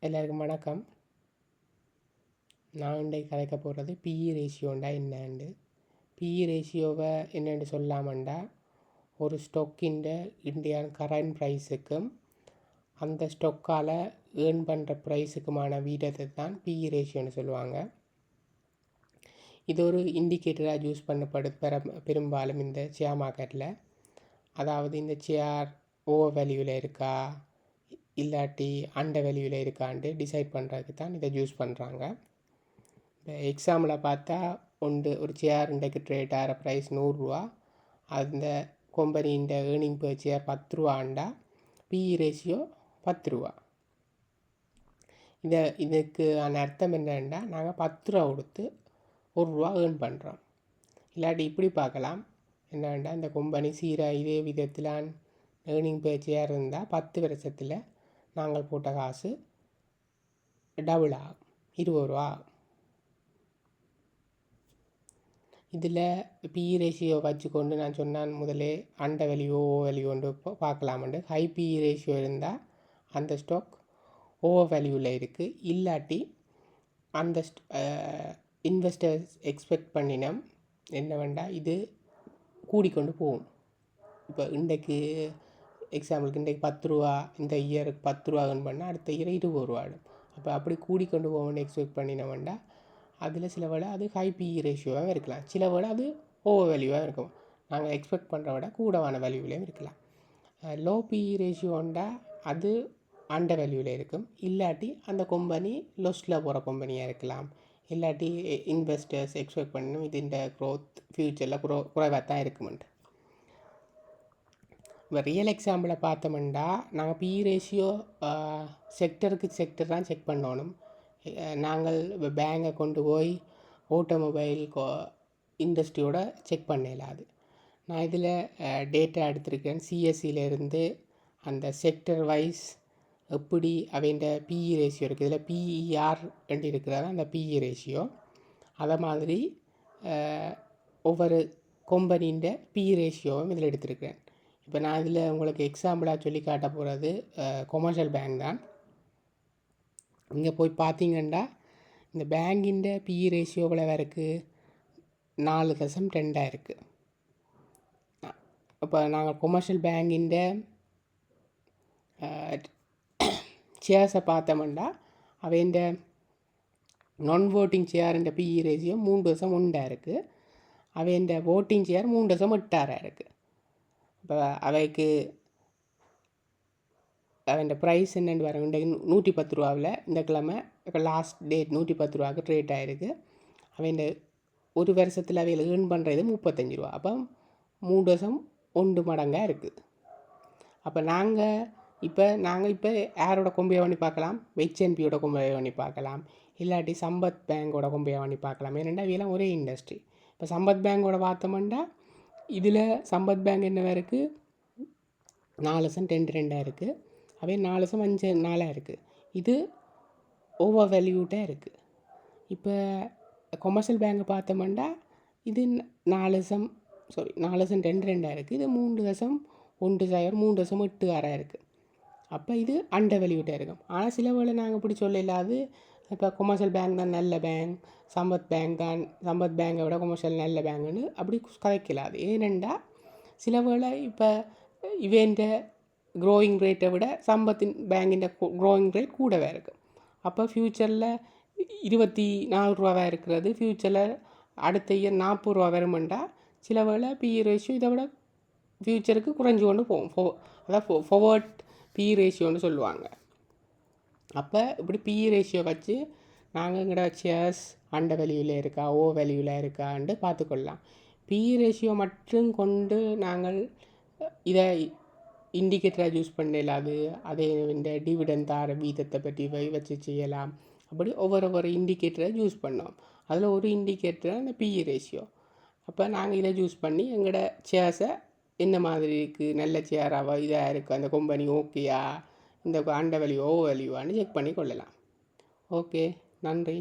எல்லாருக்கும் வணக்கம். நான் இன்றைக்கு கதைக்க போகிறது பிஇ ரேஷியோண்டா என்னண்டு. பிஇ ரேஷியோவை என்னென்னு சொல்லாமண்டா, ஒரு ஸ்டொக்கின் இந்தியன் கரண்ட் ப்ரைஸுக்கும் அந்த ஸ்டொக்கால் ஏர்ன் பண்ணுற ப்ரைஸுக்குமான வீதத்தை தான் பிஇ ரேஷியோன்னு சொல்லுவாங்க. இது ஒரு இண்டிகேட்டராக யூஸ் பண்ணப்படுது பெரும்பாலும் இந்த ஷேர் மார்க்கெட்டில். அதாவது இந்த ஷேர் ஓவர் வேல்யூவில் இருக்கா இல்லாட்டி அண்டர் வேல்யூவில் இருக்கான்ட்டு டிசைட் பண்ணுறதுக்கு தான் இதை யூஸ் பண்ணுறாங்க. இப்போ எக்ஸாம்பிளை பார்த்தா ஒரு ஷேர் இன்றைக்கு ட்ரேட் ஆகிற ப்ரைஸ் 100 ரூபா, அந்த கம்பெனியின் ஏர்னிங் பெர் ஷேர் 10 ரூபாண்டா பிஇ ரேஷியோ 10 ரூபா. இதுக்கு அர்த்தம் என்னென்னா, நாங்கள் 10 ரூபா கொடுத்து 1 ரூபா ஏர்ன் பண்ணுறோம். இல்லாட்டி இப்படி பார்க்கலாம், என்னென்னா இந்த கம்பெனி சீராக இதே விதத்தில் ஏர்னிங் பெர் ஷேர் இருந்தால் 10 வருஷத்தில் நாங்கள் போட்ட காசு டபுள் ஆகும், 20 ரூபா ஆகும். இதில் பிஇ ரேஷியோ வச்சுக்கொண்டு நான் சொன்னான் முதலே அண்டர் வேல்யூ ஓவர் வேல்யூன்னு பார்க்கலாமெண்டு. ஹை பிஇ ரேஷியோ இருந்தால் அந்த ஸ்டாக் ஓவர் வேல்யூவில் இருக்குது, இல்லாட்டி அந்த இன்வெஸ்டர்ஸ் எக்ஸ்பெக்ட் பண்ணினோம் என்ன வேண்டாம் இது கூடிக்கொண்டு போகும். இப்போ இன்றைக்கு எக்ஸாம்பிளுக்கு இன்றைக்கு 10 ரூபா, இந்த இயருக்கு 10 ரூபா ஏர்ன் பண்ணால் அடுத்த இயர் 20 ரூபா ஆடும். அப்போ அப்படி கூடிக்கொண்டு போகணும்னு எக்ஸ்பெக்ட் பண்ணின வேண்டாம். அதில் சில வேளை அது ஹை பிஇ ரேஷியோவாக இருக்கலாம், சில வேளை அது ஓவர் வேல்யூவாக இருக்கும். நாங்கள் எக்ஸ்பெக்ட் பண்ணுற விட கூடவான வேல்யூவிலையும் இருக்கலாம். லோ பிஇ ரேஷியோண்டா அது அண்டர் வேல்யூவில் இருக்கும், இல்லாட்டி அந்த கம்பெனி லொஸ்ட்டில் போகிற கம்பெனியாக இருக்கலாம், இல்லாட்டி இன்வெஸ்டர்ஸ் எக்ஸ்பெக்ட் பண்ணணும் இது இந்த க்ரோத் ஃப்யூச்சரில் குறைவாக தான் இருக்குமெண்டு. இப்போ ரியல் எக்ஸாம்பிளை பார்த்தோம்னா, நாங்கள் பிஇ ரேஷியோ செக்டருக்கு செக்டர் தான் செக் பண்ணணும். நாங்கள் பேங்கை கொண்டு போய் ஆட்டோமொபைல் இண்டஸ்ட்ரியோட செக் பண்ணலாது. நான் இதில் டேட்டா எடுத்திருக்கேன் சிஎஸ்சியிலேருந்து. அந்த செக்டர் வைஸ் எப்படி அவைண்ட பிஇ ரேஷியோ இருக்குது, இதில் பிஇஆர் ரெண்டு இருக்கிறதா அந்த பிஇ ரேஷியோ. அதை மாதிரி ஒவ்வொரு கம்பெனின்ற பிஇ ரேஷியோவும் இதில் எடுத்திருக்கிறேன். இப்போ நான் இதில் உங்களுக்கு எக்ஸாம்பிளாக சொல்லி காட்ட போகிறது கொமர்ஷியல் பேங்க் தான். இங்கே போய் பார்த்தீங்கன்னா இந்த பேங்கின் பிஇ ரேஷியோ எவ்வளோ இருக்குது, 4.2 இருக்குது. இப்போ நாங்கள் கொமர்ஷியல் பேங்கின் ஷேர்ஸை பார்த்தோம்னா அவைண்ட நான் ஓட்டிங் ஷேருன்ற பிஇ ரேஷியோ 3.1 இருக்குது, அவைண்ட ஓட்டிங் ஷேர் 3.86 இருக்குது. இப்போ அவைக்கு அவன் ப்ரைஸ் என்னென்னு வர இன்றைக்கு 110 ரூபாவில் இந்த கிழமை இப்போ லாஸ்ட் டேட் 110 ரூபாவுக்கு ட்ரேட் ஆகிருக்கு. அவன் ஒரு வருஷத்தில் அவையில் ஏர்ன் பண்ணுறது 35 ரூபா. அப்போ 3.1 மடங்காக இருக்குது. அப்போ நாங்கள் இப்போ யாரோட கொம்பையை பண்ணி பார்க்கலாம், HNBயோட கொம்பையை பண்ணி பார்க்கலாம், இல்லாட்டி சம்பத் பேங்கோட கொம்பையை பண்ணி பார்க்கலாம். ஏன்னா இவையெல்லாம் ஒரே இண்டஸ்ட்ரி. இப்போ சம்பத் பேங்கோட பார்த்தோம்னா இதில் சம்பத் பேங்க் என்ன இருக்குது, 4.22 இருக்குது, அவை 4.54 இருக்குது. இது ஓவர் வேல்யூட்டாக இருக்குது. இப்போ கொமர்ஷியல் பேங்கை பார்த்தோம்னா இது 4.22 இருக்குது, இது 3.10 இருக்குது. அப்போ இது அண்டர் வேல்யூட்டாக இருக்கும். ஆனால் சில வேளை நாங்கள் இப்படி சொல்ல இல்லாது, இப்போ கொமர்ஷியல் பேங்க் தான் நல்ல பேங்க், சம்பத் பேங்கை விட கொமர்ஷியல் நல்ல பேங்குன்னு அப்படி கதைக்கலாது. ஏனெண்டா சில வேளை இப்போ இவன்ட க்ரோயிங் ரேட்டை விட சம்பத்தின் பேங்கின் க்ரோயிங் ரேட் கூடவே இருக்கும். அப்போ ஃப்யூச்சரில் 24 ரூபாவாக இருக்கிறது ஃப்யூச்சரில் அடுத்த இயர் 40 ரூபா வருமெண்டா சில வேளை பிஇ ரேஷியோ இதை விட ஃப்யூச்சருக்கு குறைஞ்சி கொண்டு போகும். அதான் ஃபார்வர்ட் பிஇ ரேஷியோன்னு சொல்லுவாங்க. அப்போ இப்படி பிஇ ரேஷியோ வச்சு நாங்கள் எங்கட ஷேர்ஸ் அண்டர் வேல்யூவில் இருக்கா ஓவர் வேல்யூவில் இருக்கான்னு பார்த்துக்கொள்ளலாம். பிஇ ரேஷியோ மட்டும் கொண்டு நாங்கள் இதை இண்டிகேட்டராக யூஸ் பண்ணலாது. அதே இந்த டிவிடன் தார வீதத்தை பற்றி வச்சு செய்யலாம். அப்படி ஒவ்வொரு இண்டிகேட்டரை யூஸ் பண்ணோம். அதில் ஒரு இண்டிகேட்டர் அந்த பிஇ ரேஷியோ. அப்போ நாங்கள் இதை யூஸ் பண்ணி எங்களோட ஷேர்ஸை என்ன மாதிரி இருக்குது, நல்ல ஷேராவா இதாக இருக்குது, அந்த கம்பெனி ஓகேயா, இந்த அண்டர் வேல்யூ ஓவர் வேல்யூவான்னு செக் பண்ணி கொள்ளலாம். ஓகே, நன்றி.